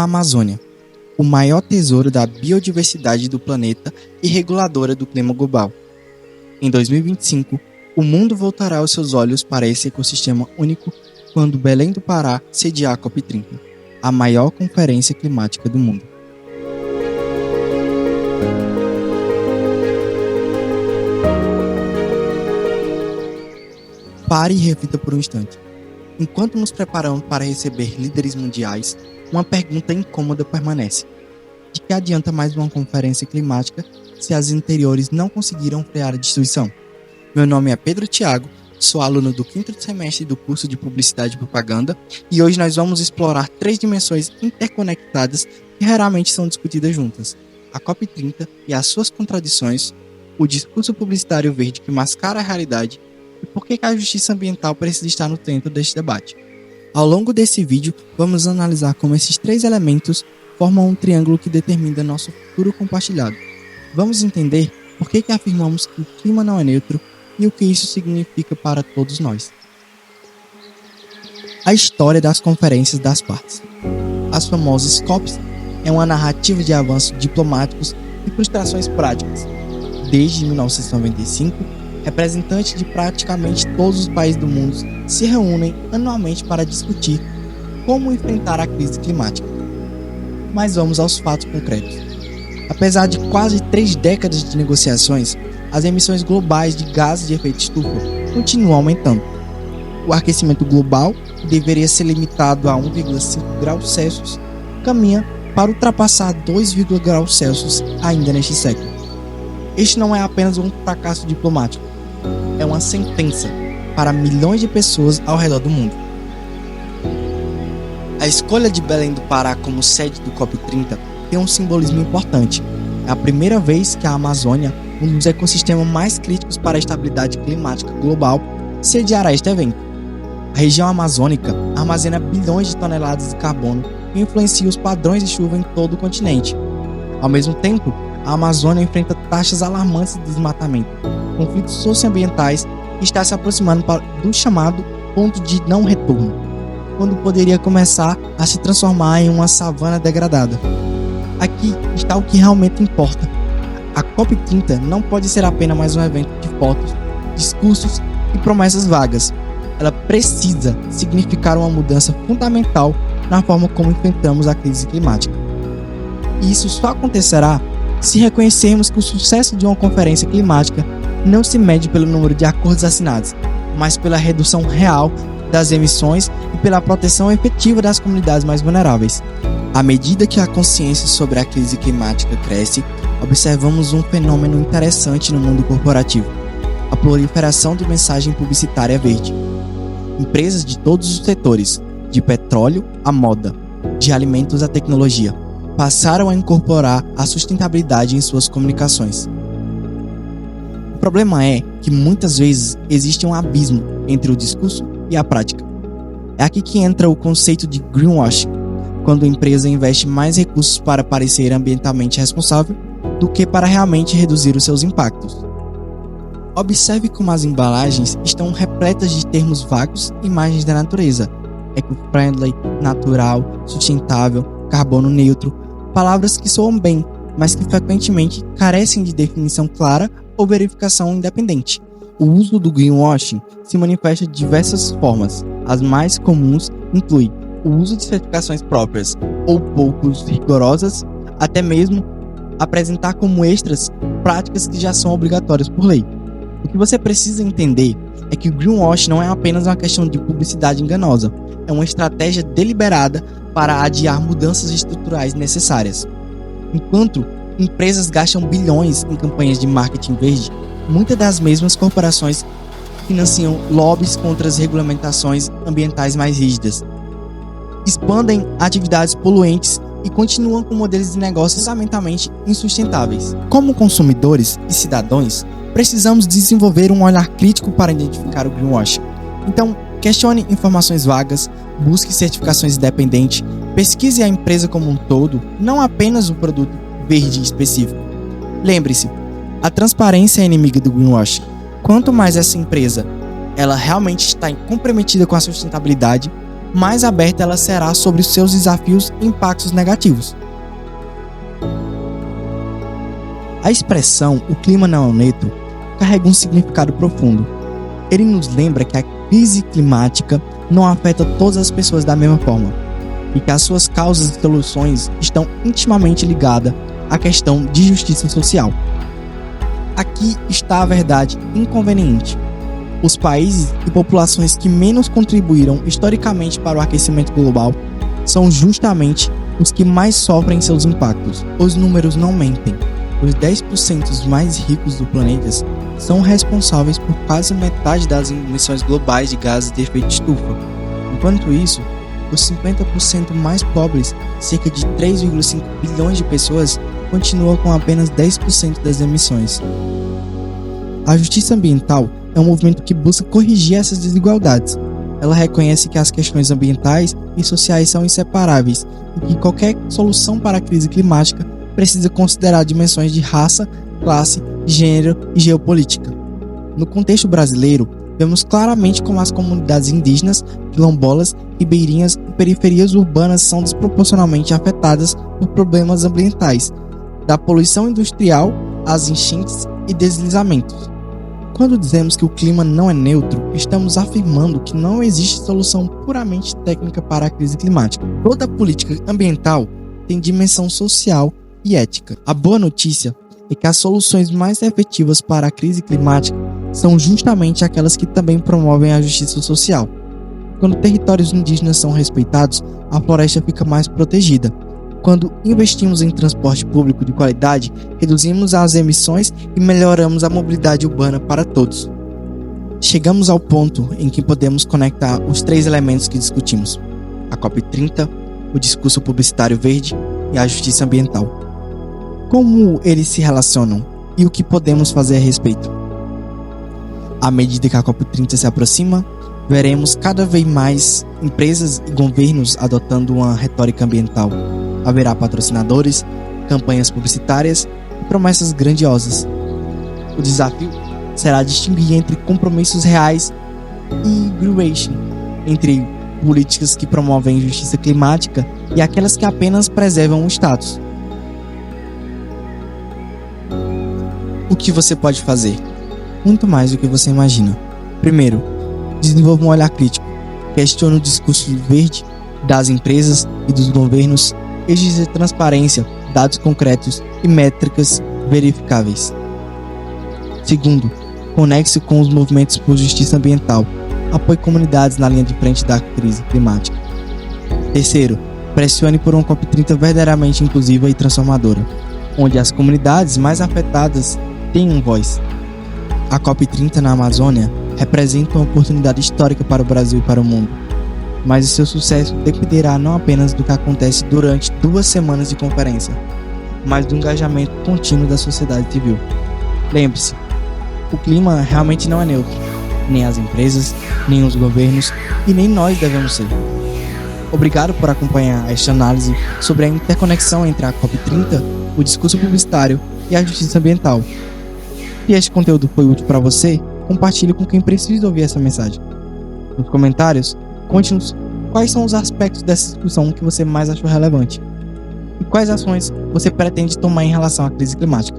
Amazônia, o maior tesouro da biodiversidade do planeta e reguladora do clima global. Em 2025, o mundo voltará os seus olhos para esse ecossistema único quando Belém do Pará sediar a COP30, a maior conferência climática do mundo. Pare e reflita por um instante. Enquanto nos preparamos para receber líderes mundiais, uma pergunta incômoda permanece. De que adianta mais uma conferência climática se as anteriores não conseguiram frear a destruição? Meu nome é Pedro Thiago, sou aluno do 5º semestre do curso de Publicidade e Propaganda e hoje nós vamos explorar 3 dimensões interconectadas que raramente são discutidas juntas: a COP30 e as suas contradições, o discurso publicitário verde que mascara a realidade e por que a justiça ambiental precisa estar no centro deste debate. Ao longo desse vídeo, vamos analisar como esses 3 elementos formam um triângulo que determina nosso futuro compartilhado. Vamos entender por que afirmamos que o clima não é neutro e o que isso significa para todos nós. A história das conferências das partes. As famosas COPs é uma narrativa de avanços diplomáticos e frustrações práticas. Desde 1995, representantes de praticamente todos os países do mundo se reúnem anualmente para discutir como enfrentar a crise climática. Mas vamos aos fatos concretos. Apesar de quase 3 décadas de negociações, as emissões globais de gases de efeito estufa continuam aumentando. O aquecimento global, que deveria ser limitado a 1,5 graus Celsius, caminha para ultrapassar 2,0 graus Celsius ainda neste século. Este não é apenas um fracasso diplomático, é uma sentença para milhões de pessoas ao redor do mundo. A escolha de Belém do Pará como sede do COP30 tem um simbolismo importante. É a primeira vez que a Amazônia, um dos ecossistemas mais críticos para a estabilidade climática global, sediará este evento. A região amazônica armazena bilhões de toneladas de carbono e influencia os padrões de chuva em todo o continente. Ao mesmo tempo, a Amazônia enfrenta taxas alarmantes de desmatamento, conflitos socioambientais e está se aproximando do chamado ponto de não retorno, quando poderia começar a se transformar em uma savana degradada. Aqui está o que realmente importa. A COP30 não pode ser apenas mais um evento de fotos, discursos e promessas vagas. Ela precisa significar uma mudança fundamental na forma como enfrentamos a crise climática. E isso só acontecerá se reconhecermos que o sucesso de uma conferência climática não se mede pelo número de acordos assinados, mas pela redução real das emissões e pela proteção efetiva das comunidades mais vulneráveis. À medida que a consciência sobre a crise climática cresce, observamos um fenômeno interessante no mundo corporativo: a proliferação de mensagem publicitária verde. Empresas de todos os setores, de petróleo à moda, de alimentos à tecnologia, passaram a incorporar a sustentabilidade em suas comunicações. O problema é que muitas vezes existe um abismo entre o discurso e a prática. É aqui que entra o conceito de greenwashing, quando a empresa investe mais recursos para parecer ambientalmente responsável do que para realmente reduzir os seus impactos. Observe como as embalagens estão repletas de termos vagos e imagens da natureza: eco-friendly, natural, sustentável, carbono neutro, palavras que soam bem, mas que frequentemente carecem de definição clara ou verificação independente. O uso do greenwashing se manifesta de diversas formas. As mais comuns incluem o uso de certificações próprias ou pouco rigorosas, até mesmo apresentar como extras práticas que já são obrigatórias por lei. O que você precisa entender é que o greenwashing não é apenas uma questão de publicidade enganosa, é uma estratégia deliberada para adiar mudanças estruturais necessárias. Enquanto empresas gastam bilhões em campanhas de marketing verde, muitas das mesmas corporações financiam lobbies contra as regulamentações ambientais mais rígidas, expandem atividades poluentes e continuam com modelos de negócios fundamentalmente insustentáveis. Como consumidores e cidadãos, precisamos desenvolver um olhar crítico para identificar o greenwashing. Então, questione informações vagas, busque certificações independentes, pesquise a empresa como um todo, não apenas o produto verde específico. Lembre-se, a transparência é inimiga do greenwashing. Quanto mais essa empresa ela realmente está comprometida com a sustentabilidade, mais aberta ela será sobre os seus desafios e impactos negativos. A expressão "o clima não é neutro" carrega um significado profundo. Ele nos lembra que a crise climática não afeta todas as pessoas da mesma forma e que as suas causas e soluções estão intimamente ligadas à questão de justiça social. Aqui está a verdade inconveniente. Os países e populações que menos contribuíram historicamente para o aquecimento global são justamente os que mais sofrem seus impactos. Os números não mentem. Os 10% mais ricos do planeta são responsáveis por quase metade das emissões globais de gases de efeito estufa. Enquanto isso, os 50% mais pobres, cerca de 3,5 bilhões de pessoas, continuam com apenas 10% das emissões. A justiça ambiental é um movimento que busca corrigir essas desigualdades. Ela reconhece que as questões ambientais e sociais são inseparáveis e que qualquer solução para a crise climática precisa considerar dimensões de raça, classe, gênero e geopolítica. No contexto brasileiro, vemos claramente como as comunidades indígenas, quilombolas, ribeirinhas e periferias urbanas são desproporcionalmente afetadas por problemas ambientais, da poluição industrial às enchentes e deslizamentos. Quando dizemos que o clima não é neutro, estamos afirmando que não existe solução puramente técnica para a crise climática. Toda política ambiental tem dimensão social e ética. A boa notícia é que as soluções mais efetivas para a crise climática são justamente aquelas que também promovem a justiça social. Quando territórios indígenas são respeitados, a floresta fica mais protegida. Quando investimos em transporte público de qualidade, reduzimos as emissões e melhoramos a mobilidade urbana para todos. Chegamos ao ponto em que podemos conectar os 3 elementos que discutimos: a COP30, o discurso publicitário verde e a justiça ambiental. Como eles se relacionam e o que podemos fazer a respeito? À medida que a COP30 se aproxima, veremos cada vez mais empresas e governos adotando uma retórica ambiental. Haverá patrocinadores, campanhas publicitárias e promessas grandiosas. O desafio será distinguir entre compromissos reais e greenwashing, entre políticas que promovem justiça climática e aquelas que apenas preservam o status. O que você pode fazer? Muito mais do que você imagina. Primeiro, desenvolva um olhar crítico. Questione o discurso verde das empresas e dos governos. Exija transparência, dados concretos e métricas verificáveis. Segundo, conecte-se com os movimentos por justiça ambiental. Apoie comunidades na linha de frente da crise climática. Terceiro, pressione por uma COP30 verdadeiramente inclusiva e transformadora, onde as comunidades mais afetadas tenham voz. A COP30 na Amazônia representa uma oportunidade histórica para o Brasil e para o mundo, mas o seu sucesso dependerá não apenas do que acontece durante 2 semanas de conferência, mas do engajamento contínuo da sociedade civil. Lembre-se, o clima realmente não é neutro, nem as empresas, nem os governos e nem nós devemos ser. Obrigado por acompanhar esta análise sobre a interconexão entre a COP30, o discurso publicitário e a justiça ambiental. Se este conteúdo foi útil para você, compartilhe com quem precisa ouvir essa mensagem. Nos comentários, conte-nos quais são os aspectos dessa discussão que você mais achou relevante e quais ações você pretende tomar em relação à crise climática.